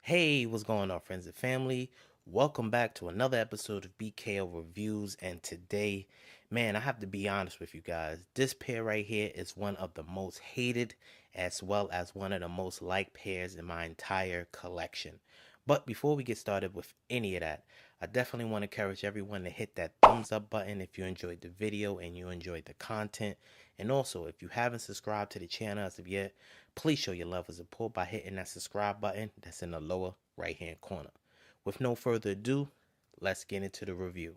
Hey, what's going on, friends and family? Welcome back to another episode of BKO Reviews. And today, man, I have to be honest with you guys. This pair right here is one of the most hated as well as one of the most liked pairs in my entire collection. But before we get started with any of that, I definitely want to encourage everyone to hit that thumbs up button if you enjoyed the video and you enjoyed the content. And also, if you haven't subscribed to the channel as of yet, please show your love and support by hitting that subscribe button that's in the lower right hand corner. With no further ado, let's get into the review.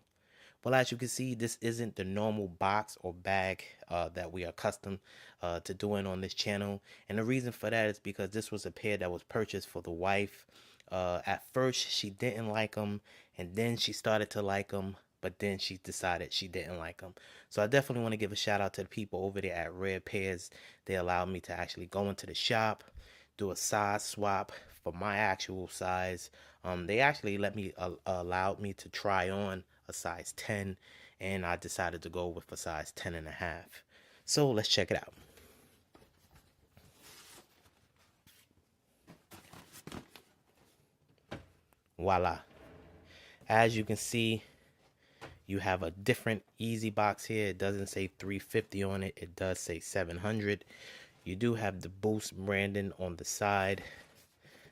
Well, as you can see, this isn't the normal box or bag that we are accustomed to doing on this channel. And the reason for that is because this was a pair that was purchased for the wife. At first, she didn't like them, and then she started to like them, but then she decided she didn't like them. So I definitely want to give a shout out to the people over there at Rare Pairs. They allowed me to actually go into the shop, do a size swap for my actual size. They actually allowed me to try on a size 10, and I decided to go with a size 10 and a half. So let's check it out. Voila. As you can see, you have a different Yeezy box here. It doesn't say 350 on it. It does say 700. You do have the Boost branding on the side,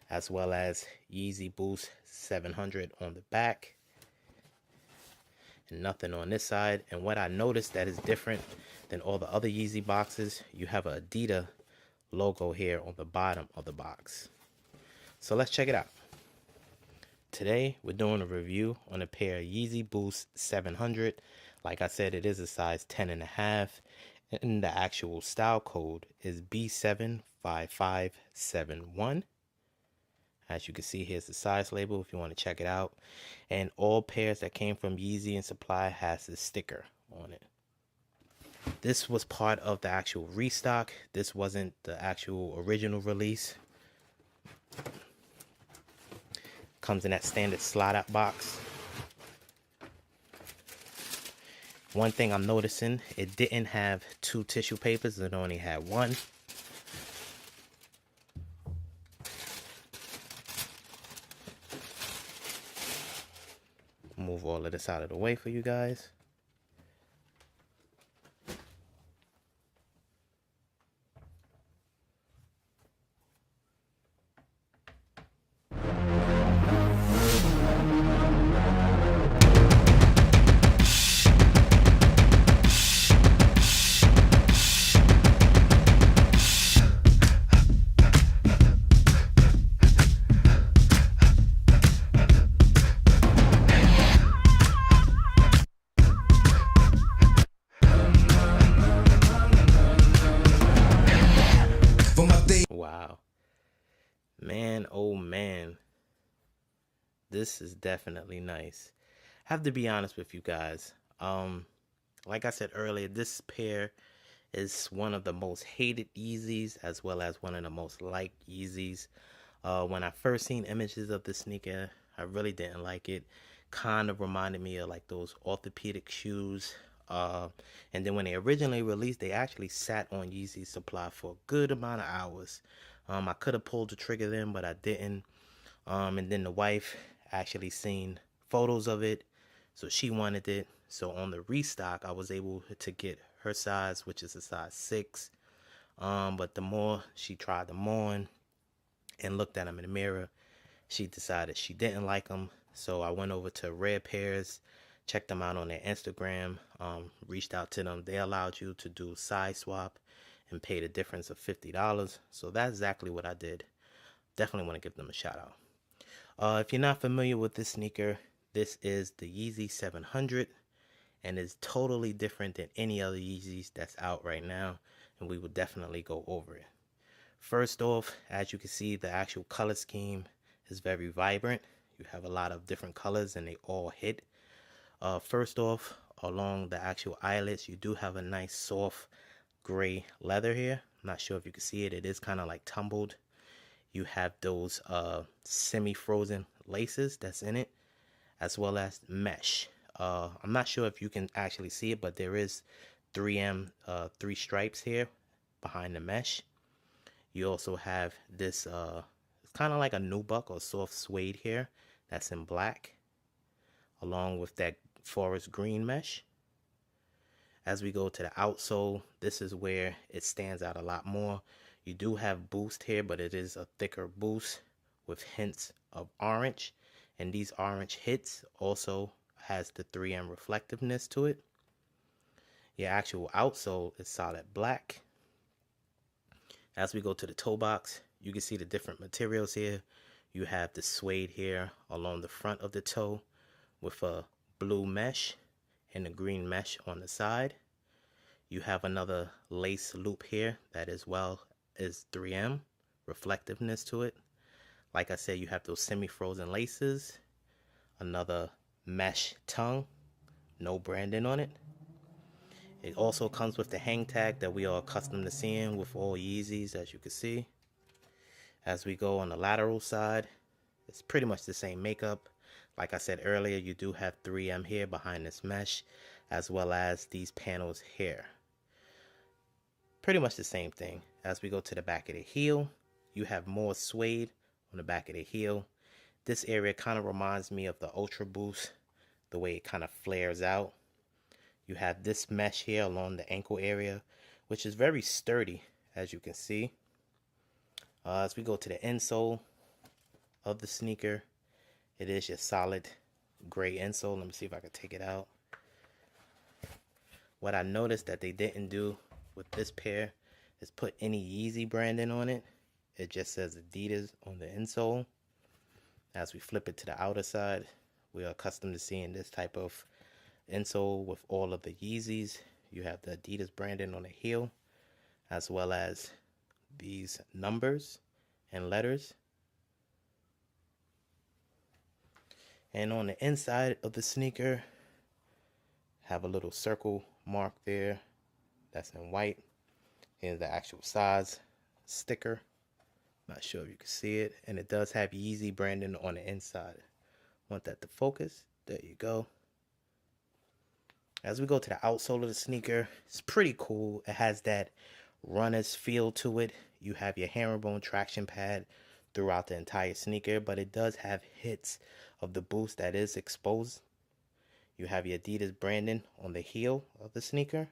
as well as Yeezy Boost 700 on the back. And nothing on this side. And what I noticed that is different than all the other Yeezy boxes, you have a Adidas logo here on the bottom of the box. So let's check it out. Today we're doing a review on a pair of Yeezy Boost 700. Like I said, it is a size 10 and a half, and the actual style code is B75571. As you can see, here's the size label if you want to check it out. And all pairs that came from Yeezy and Supply has a sticker on it. This was part of the actual restock. This wasn't the actual original release. Comes in that standard slide out box. One thing I'm noticing, it didn't have two tissue papers. It only had one. Move all of this out of the way for you guys. Wow. Man, oh man. This is definitely nice. I have to be honest with you guys. Like I said earlier, this pair is one of the most hated Yeezys as well as one of the most liked Yeezys. When I first seen images of the sneaker, I really didn't like it. Kind of reminded me of like those orthopedic shoes. And then when they originally released, they actually sat on Yeezy Supply for a good amount of hours. I could have pulled the trigger then, but I didn't. And then the wife actually seen photos of it, so she wanted it. So on the restock, I was able to get her size, which is a size 6. But the more she tried them on and looked at them in the mirror, she decided she didn't like them. So I went over to Rare Pairs, checked them out on their Instagram, reached out to them. They allowed you to do size swap and pay the difference of $50. So that's exactly what I did. Definitely want to give them a shout out. If you're not familiar with this sneaker, this is the Yeezy 700, and it's totally different than any other Yeezys that's out right now, and we will definitely go over it. First off, as you can see, the actual color scheme is very vibrant. You have a lot of different colors, and they all hit. First off, along the actual eyelets, you do have a nice soft gray leather here. I'm not sure if you can see it. It is kind of like tumbled. You have those semi-frozen laces that's in it, as well as mesh. I'm not sure if you can actually see it, but there is 3 stripes here behind the mesh. You also have this It's kind of like a nubuck or soft suede here that's in black, along with that forest green mesh. As we go to the outsole, this is where it stands out a lot more. You do have boost here, but it is a thicker boost with hints of orange. And these orange hits also has the 3M reflectiveness to it. Your actual outsole is solid black. As we go to the toe box, you can see the different materials here. You have the suede here along the front of the toe with a blue mesh and a green mesh on the side. You have another lace loop here that as well is 3M reflectiveness to it. Like I said, you have those semi-frozen laces, another mesh tongue, no branding on it. It also comes with the hang tag that we are accustomed to seeing with all Yeezys, as you can see. As we go on the lateral side, it's pretty much the same makeup. Like I said earlier, you do have 3M here behind this mesh, as well as these panels here. Pretty much the same thing. As we go to the back of the heel, you have more suede on the back of the heel. This area kind of reminds me of the Ultra Boost, the way it kind of flares out. You have this mesh here along the ankle area, which is very sturdy, as you can see. As we go to the insole of the sneaker, it is your solid gray insole. Let me see if I can take it out. What I noticed that they didn't do with this pair is put any Yeezy branding on it. It just says Adidas on the insole. As we flip it to the outer side, we are accustomed to seeing this type of insole with all of the Yeezys. You have the Adidas branding on the heel, as well as these numbers and letters. And on the inside of the sneaker, have a little circle mark there that's in white. Here's the actual size sticker. Not sure if you can see it. And it does have Yeezy branding on the inside. Want that to focus? There you go. As we go to the outsole of the sneaker, it's pretty cool. It has that runner's feel to it. You have your herringbone traction pad throughout the entire sneaker, but it does have hits of the boost that is exposed. You have your Adidas branding on the heel of the sneaker.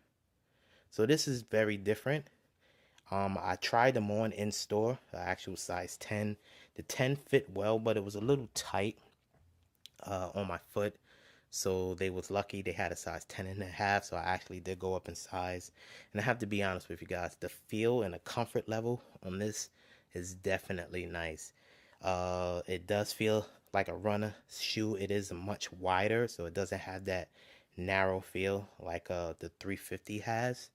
So this is very different. I tried them on in store, actual size 10. The 10 fit well, but it was a little tight on my foot. So they was lucky they had a size 10.5, so I actually did go up in size. And I have to be honest with you guys, the feel and the comfort level on this is definitely nice. It does feel like a runner shoe. It is much wider, so it doesn't have that narrow feel like the 350 has.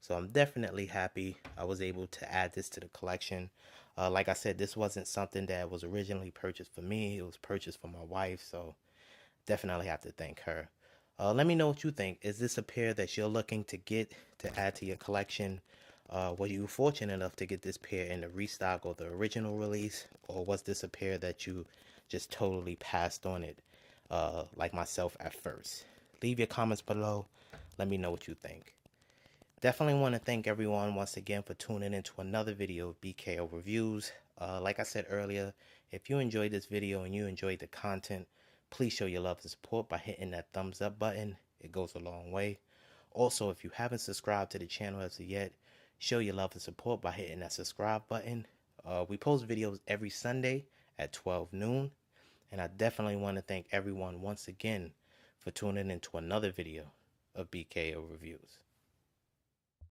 So I'm definitely happy I was able to add this to the collection. Like I said, this wasn't something that was originally purchased for me. It was purchased for my wife, so definitely have to thank her. Let me know what you think. Is this a pair that you're looking to get to add to your collection? Were you fortunate enough to get this pair in the restock or the original release? Or was this a pair that you just totally passed on it, like myself at first? Leave your comments below. Let me know what you think. Definitely want to thank everyone once again for tuning into another video of BKO Reviews. Like I said earlier, if you enjoyed this video and you enjoyed the content, please show your love and support by hitting that thumbs up button. It goes a long way. Also, if you haven't subscribed to the channel as of yet, show your love and support by hitting that subscribe button. We post videos every Sunday at 12 noon. And I definitely want to thank everyone once again for tuning into another video of BKO Reviews.